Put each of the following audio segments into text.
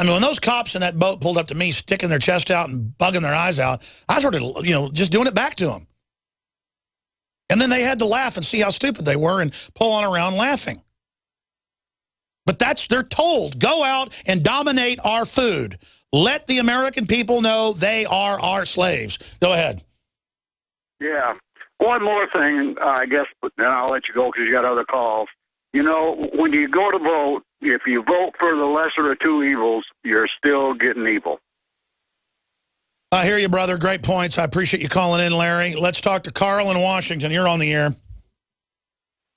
I mean, when those cops in that boat pulled up to me, sticking their chest out and bugging their eyes out, I started, just doing it back to them. And then they had to laugh and see how stupid they were and pull on around laughing. But they're told, go out and dominate our food. Let the American people know they are our slaves. Go ahead. Yeah. One more thing, I guess, but then I'll let you go because you got other calls. When you go to vote, if you vote for the lesser of two evils, you're still getting evil. I hear you, brother. Great points. I appreciate you calling in, Larry. Let's talk to Carl in Washington. You're on the air.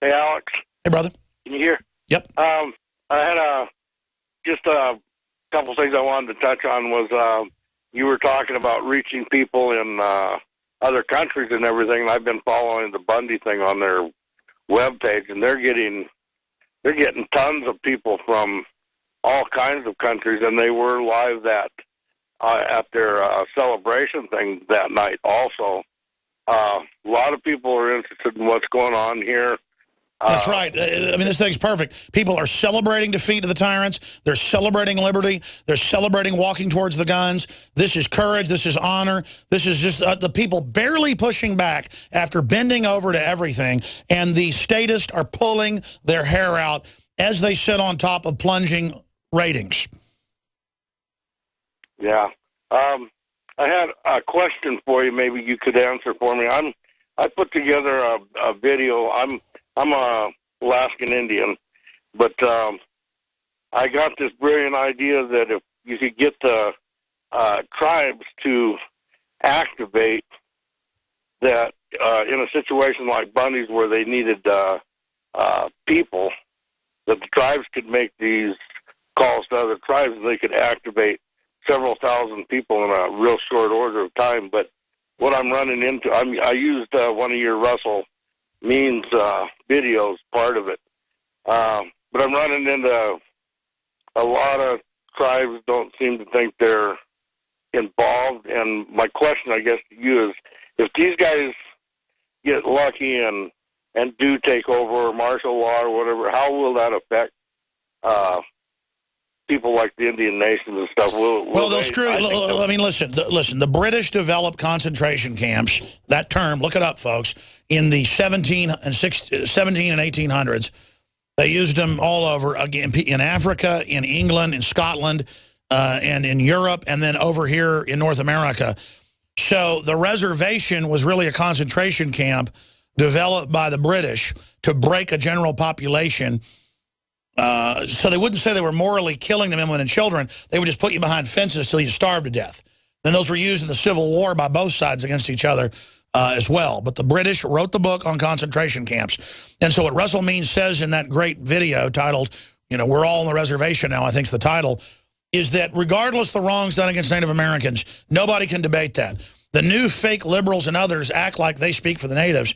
Hey, Alex. Hey, brother. Can you hear? Yep. I had just a couple things I wanted to touch on was you were talking about reaching people in other countries and everything. I've been following the Bundy thing on their webpage, and they're getting tons of people from all kinds of countries, and they were live at their celebration thing that night also. A lot of people are interested in what's going on here. That's right. I mean, this thing's perfect. People are celebrating defeat of the tyrants. They're celebrating liberty. They're celebrating walking towards the guns. This is courage. This is honor. This is just the people barely pushing back after bending over to everything. And the statists are pulling their hair out as they sit on top of plunging ratings. Yeah. I had a question for you. Maybe you could answer for me. I put together a video. I'm a Alaskan Indian, but I got this brilliant idea that if you could get the tribes to activate that in a situation like Bundy's where they needed people, that the tribes could make these calls to other tribes and they could activate several thousand people in a real short order of time. But what I'm running into, I used one of your Russell Means videos, part of it. But I'm running into a lot of tribes don't seem to think they're involved. And my question, I guess, to you is, if these guys get lucky and do take over martial law or whatever, how will that affect people like the Indian nations and stuff? Well, they'll screw. I mean, listen. The British developed concentration camps. That term, look it up, folks. In the 17 and 1800s, they used them all over again in Africa, in England, in Scotland, and in Europe, and then over here in North America. So the reservation was really a concentration camp developed by the British to break a general population. So they wouldn't say they were morally killing the women and children. They would just put you behind fences till you starve to death. Then those were used in the Civil War by both sides against each other as well. But the British wrote the book on concentration camps. And so what Russell Means says in that great video titled, We're All on the Reservation Now, I think is the title, is that regardless of the wrongs done against Native Americans, nobody can debate that. The new fake liberals and others act like they speak for the natives.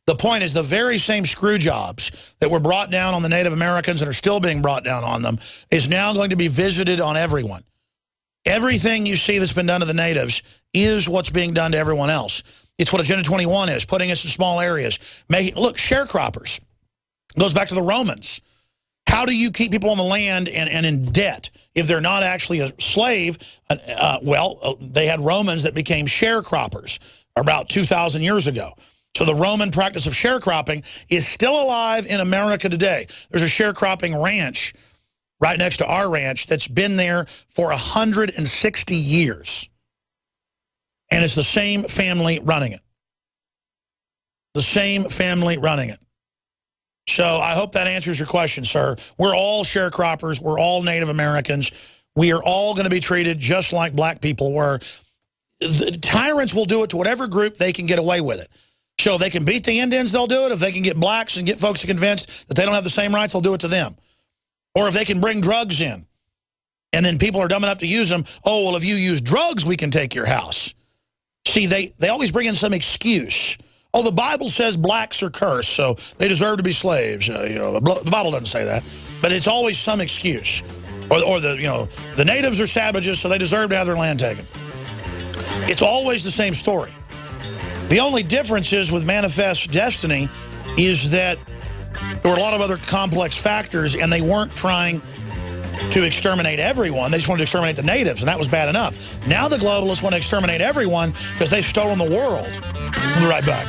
The point is the very same screw jobs that were brought down on the Native Americans and are still being brought down on them is now going to be visited on everyone. Everything you see that's been done to the natives is what's being done to everyone else. It's what Agenda 21 is, putting us in small areas. Look, sharecroppers. Goes back to the Romans. How do you keep people on the land and in debt if they're not actually a slave? They had Romans that became sharecroppers about 2,000 years ago. So the Roman practice of sharecropping is still alive in America today. There's a sharecropping ranch right next to our ranch that's been there for 160 years. And it's the same family running it. The same family running it. So I hope that answers your question, sir. We're all sharecroppers. We're all Native Americans. We are all going to be treated just like black people were. The tyrants will do it to whatever group they can get away with it. So if they can beat the Indians, they'll do it. If they can get blacks and get folks to convinced that they don't have the same rights, they'll do it to them. Or if they can bring drugs in, and then people are dumb enough to use them, oh, well, if you use drugs, we can take your house. See, they always bring in some excuse. Oh, the Bible says blacks are cursed, so they deserve to be slaves. The Bible doesn't say that, but it's always some excuse. Or the natives are savages, so they deserve to have their land taken. It's always the same story. The only difference is with Manifest Destiny is that there were a lot of other complex factors, and they weren't trying to exterminate everyone. They just wanted to exterminate the natives, and that was bad enough. Now the globalists want to exterminate everyone because they've stolen the world. We'll be right back.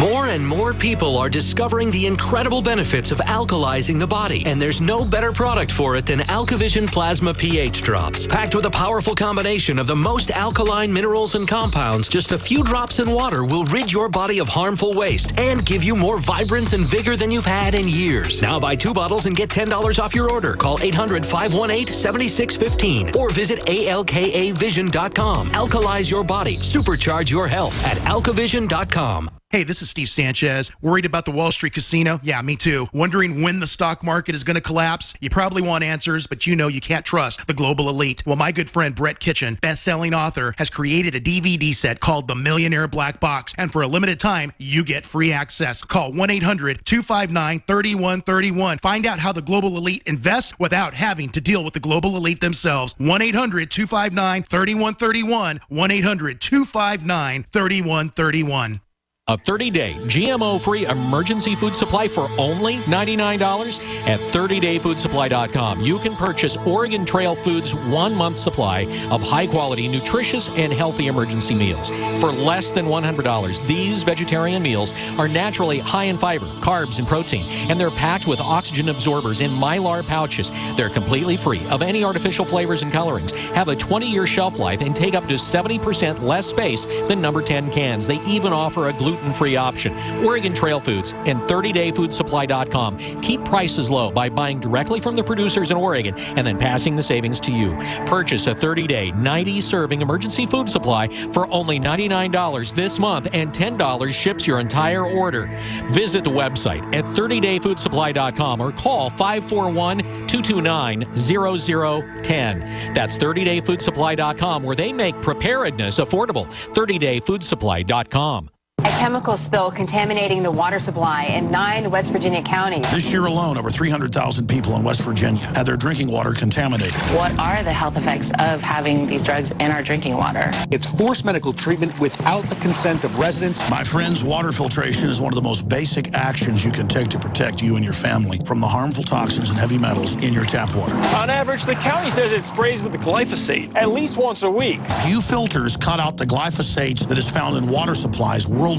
More and more people are discovering the incredible benefits of alkalizing the body, and there's no better product for it than AlkaVision Plasma pH Drops. Packed with a powerful combination of the most alkaline minerals and compounds, just a few drops in water will rid your body of harmful waste and give you more vibrance and vigor than you've had in years. Now buy 2 bottles and get $10 off your order. Call 800-518-7615 or visit alkavision.com. Alkalize your body. Supercharge your health at alkavision.com. Hey, this is Steve Sanchez. Worried about the Wall Street casino? Yeah, me too. Wondering when the stock market is going to collapse? You probably want answers, but you know you can't trust the global elite. Well, my good friend Brett Kitchen, best-selling author, has created a DVD set called The Millionaire Black Box, and for a limited time, you get free access. Call 1-800-259-3131. Find out how the global elite invests without having to deal with the global elite themselves. 1-800-259-3131. 1-800-259-3131. A 30-day GMO-free emergency food supply for only $99 at 30dayfoodsupply.com. You can purchase Oregon Trail Foods' 1-month supply of high-quality, nutritious, and healthy emergency meals. For less than $100, these vegetarian meals are naturally high in fiber, carbs, and protein, and they're packed with oxygen absorbers in Mylar pouches. They're completely free of any artificial flavors and colorings, have a 20-year shelf life, and take up to 70% less space than number 10 cans. They even offer a gluten-free option. Oregon Trail Foods and 30dayfoodsupply.com keep prices low by buying directly from the producers in Oregon and then passing the savings to you. Purchase a 30-day, 90-serving emergency food supply for only $99 this month, and $10 ships your entire order. Visit the website at 30dayfoodsupply.com or call 541-229-0010. That's 30dayfoodsupply.com, where they make preparedness affordable. 30dayfoodsupply.com. A chemical spill contaminating the water supply in 9 West Virginia counties. This year alone, over 300,000 people in West Virginia had their drinking water contaminated. What are the health effects of having these drugs in our drinking water? It's forced medical treatment without the consent of residents. My friends, water filtration is one of the most basic actions you can take to protect you and your family from the harmful toxins and heavy metals in your tap water. On average, the county says it sprays with the glyphosate at least once a week. Few filters cut out the glyphosate that is found in water supplies worldwide.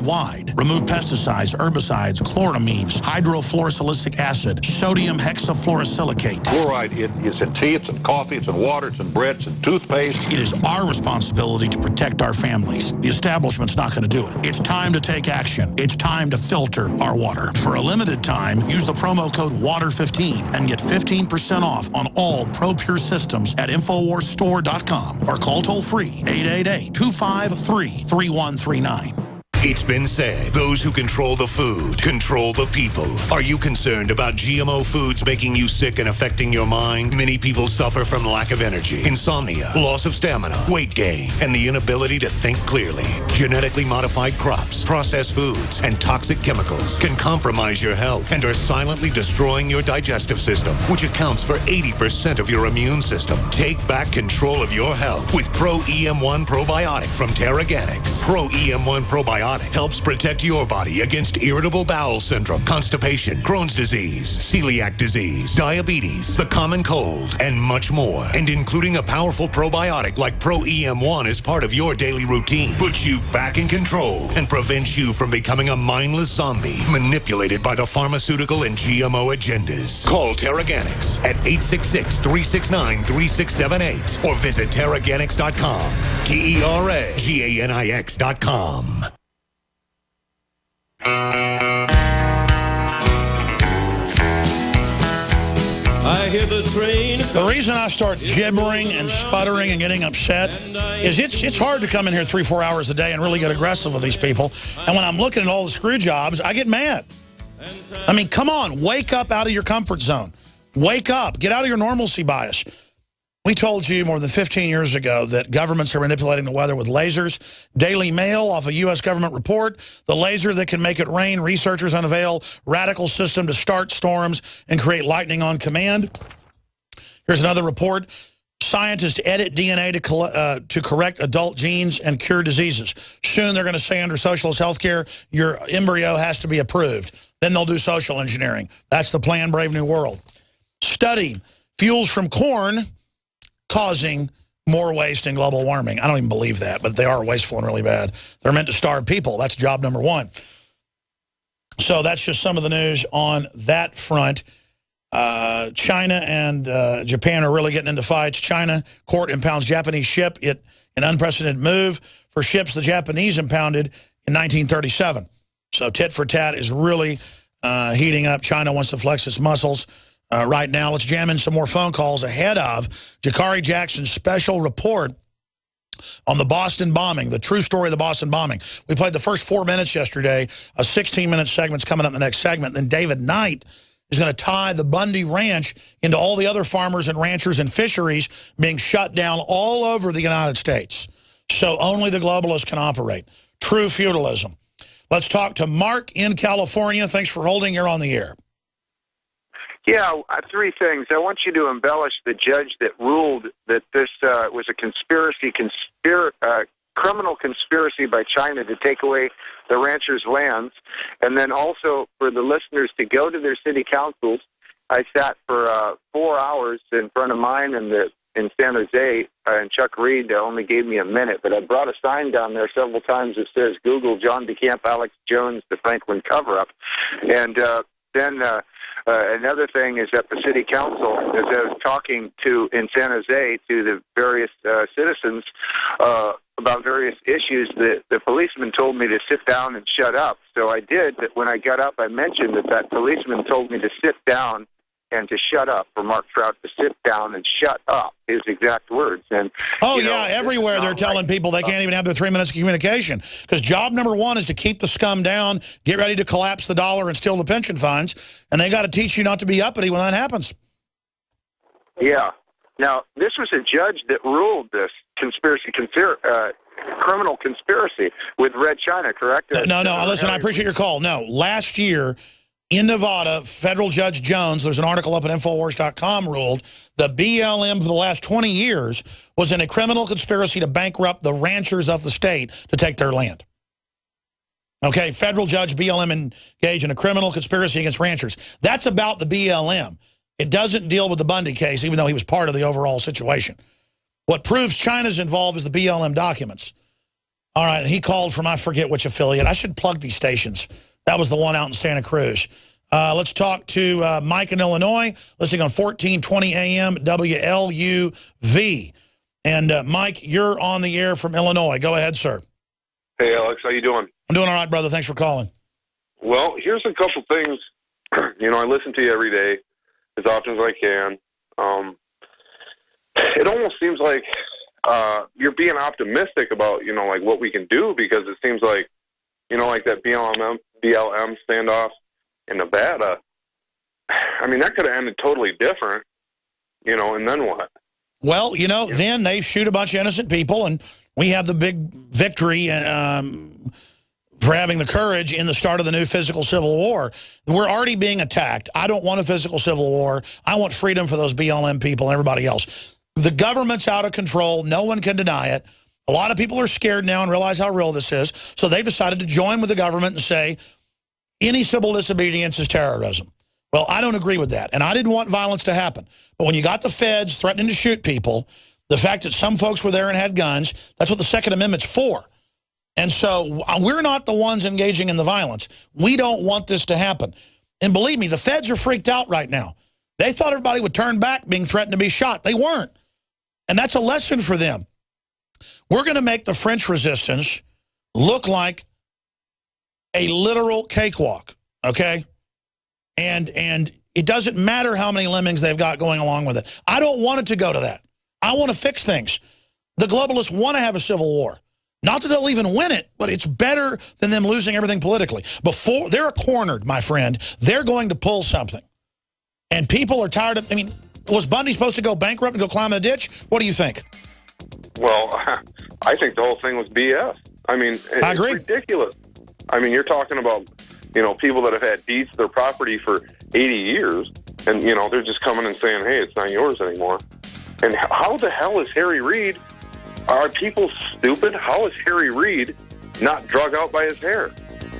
Remove pesticides, herbicides, chloramines, hydrofluorosilicic acid, sodium hexafluorosilicate. Fluoride is in tea, it's in coffee, it's in water, it's in bread, it's in toothpaste. It is our responsibility to protect our families. The establishment's not going to do it. It's time to take action. It's time to filter our water. For a limited time, use the promo code WATER15 and get 15% off on all ProPure systems at InfoWarsStore.com or call toll-free 888-253-3139. It's been said, those who control the food control the people. Are you concerned about GMO foods making you sick and affecting your mind? Many people suffer from lack of energy, insomnia, loss of stamina, weight gain, and the inability to think clearly. Genetically modified crops, processed foods, and toxic chemicals can compromise your health and are silently destroying your digestive system, which accounts for 80% of your immune system. Take back control of your health with Pro EM1 Probiotic from Terraganics. Pro EM1 Probiotic helps protect your body against irritable bowel syndrome, constipation, Crohn's disease, celiac disease, diabetes, the common cold, and much more. And including a powerful probiotic like Pro EM1 as part of your daily routine puts you back in control and prevents you from becoming a mindless zombie manipulated by the pharmaceutical and GMO agendas. Call Terraganics at 866-369-3678 or visit Terraganics.com. TERAGANIX.com. I hear the train. The reason I start gibbering and sputtering and getting upset is it's hard to come in here 3-4 hours a day and really get aggressive with these people. And when I'm looking at all the screw jobs, I get mad. I mean, come on, wake up out of your comfort zone. Wake up. Get out of your normalcy bias. We told you more than 15 years ago that governments are manipulating the weather with lasers. Daily Mail, off a U.S. government report, the laser that can make it rain, researchers unveil radical system to start storms and create lightning on command. Here's another report. Scientists edit DNA to correct adult genes and cure diseases. Soon they're going to say under socialist health care, your embryo has to be approved. Then they'll do social engineering. That's the plan, Brave New World. study fuels from corn causing more waste and global warming. I don't even believe that, but they are wasteful and really bad. They're meant to starve people. That's job number one. So that's just some of the news on that front. China and Japan are really getting into fights. China court impounds Japanese ship. An unprecedented move for ships the Japanese impounded in 1937. So tit for tat is really heating up. China wants to flex its muscles right now. Let's jam in some more phone calls ahead of Jakari Jackson's special report on the Boston bombing, the true story of the Boston bombing. We played the first 4 minutes yesterday. A 16-minute segment's coming up in the next segment. Then David Knight is going to tie the Bundy Ranch into all the other farmers and ranchers and fisheries being shut down all over the United States. So only the globalists can operate. True feudalism. Let's talk to Mark in California. Thanks for holding. You're on the air. Yeah, three things. I want you to embellish the judge that ruled that this was a criminal conspiracy by China to take away the ranchers' lands, and then also for the listeners to go to their city councils. I sat for 4 hours in front of mine in San Jose, and Chuck Reed only gave me a minute, but I brought a sign down there several times that says, Google John DeCamp, Alex Jones, the Franklin cover-up. And then another thing is at the city council, as I was talking in San Jose to the various citizens about various issues, the policeman told me to sit down and shut up. So I did, but when I got up, I mentioned that policeman told me to sit down and to shut up, for Mark Trout to sit down and shut up, his exact words. And everywhere they're telling people they can't even have their 3 minutes of communication, because job number one is to keep the scum down, get ready to collapse the dollar and steal the pension funds, and they got to teach you not to be uppity when that happens. Yeah. Now, this was a judge that ruled this criminal conspiracy with Red China, correct? No, listen, I appreciate your call. No, last year in Nevada, federal Judge Jones, there's an article up at Infowars.com, ruled the BLM for the last 20 years was in a criminal conspiracy to bankrupt the ranchers of the state to take their land. Okay, federal Judge BLM engaged in a criminal conspiracy against ranchers. That's about the BLM. It doesn't deal with the Bundy case, even though he was part of the overall situation. What proves China's involved is the BLM documents. All right, he called from I forget which affiliate. I should plug these stations. That was the one out in Santa Cruz. Let's talk to Mike in Illinois, listening on 1420 AM WLUV. And Mike, you're on the air from Illinois. Go ahead, sir. Hey, Alex, how you doing? I'm doing all right, brother. Thanks for calling. Well, here's a couple things. I listen to you every day as often as I can. It almost seems like you're being optimistic about, like what we can do, because it seems like, like that BLM standoff in Nevada. I mean, that could have ended totally different, and then what? Well, then they shoot a bunch of innocent people, and we have the big victory for having the courage in the start of the new physical civil war. We're already being attacked. I don't want a physical civil war. I want freedom for those BLM people and everybody else. The government's out of control. No one can deny it. A lot of people are scared now and realize how real this is, so they've decided to join with the government and say any civil disobedience is terrorism. Well, I don't agree with that, and I didn't want violence to happen. But when you got the feds threatening to shoot people, the fact that some folks were there and had guns, that's what the Second Amendment's for. And so we're not the ones engaging in the violence. We don't want this to happen. And believe me, the feds are freaked out right now. They thought everybody would turn back being threatened to be shot. They weren't. And that's a lesson for them. We're going to make the French resistance look like a literal cakewalk, okay? And it doesn't matter how many lemmings they've got going along with it. I don't want it to go to that. I want to fix things. The globalists want to have a civil war. Not that they'll even win it, but it's better than them losing everything politically. Before they're cornered, my friend, they're going to pull something. And people are tired of, was Bundy supposed to go bankrupt and go climb a ditch? What do you think? Well, I think the whole thing was BS. I agree. It's ridiculous. You're talking about, people that have had deeds to their property for 80 years, and, they're just coming and saying, hey, it's not yours anymore. And how the hell is Harry Reid? Are people stupid? How is Harry Reid not drug out by his hair?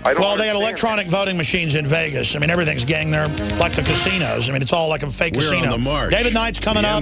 don't they had electronic voting machines in Vegas. I mean, everything's gang there, like the casinos. I mean, it's all like a fake casino. On the march. David Knight's coming up.